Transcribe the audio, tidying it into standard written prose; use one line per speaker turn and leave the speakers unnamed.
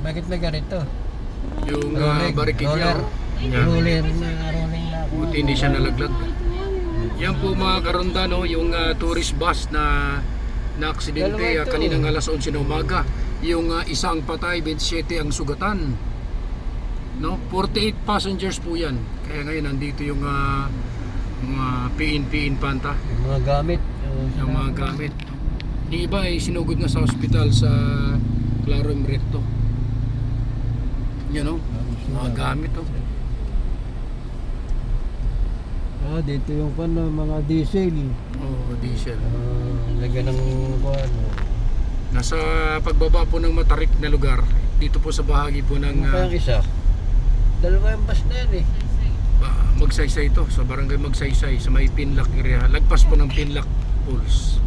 Bakit may ganito?
Yung
Rolling,
barikilya.
roller.
Yan.
Rolling na ako.
Buti hindi siya nalaglag. Yan po mga karonda, no, yung tourist bus na aksidente
Dalawa ito.
kaninang alas 11 na umaga. Yung isang patay, 27 ang sugatan. No, 48 passengers po yan. Kaya ngayon nandito yung mga PNP Infanta,
Yung mga gamit.
yung mga gamit. Yung iba ay sinugod na sa ospital sa Claro Recto. Yan, no, mga gamit, oh.
Dito yung mga diesel.
Oh, diesel.
Lagyan ng ano.
Nasa pagbaba po ng Matarik na lugar. Dito po sa bahagi po ng
Ano pa yung isa? Dalawa yung bus na yan eh.
Magsaysay ito, sa barangay Magsaysay, sa may Pinlac area. Lagpas po ng Pinlac Falls.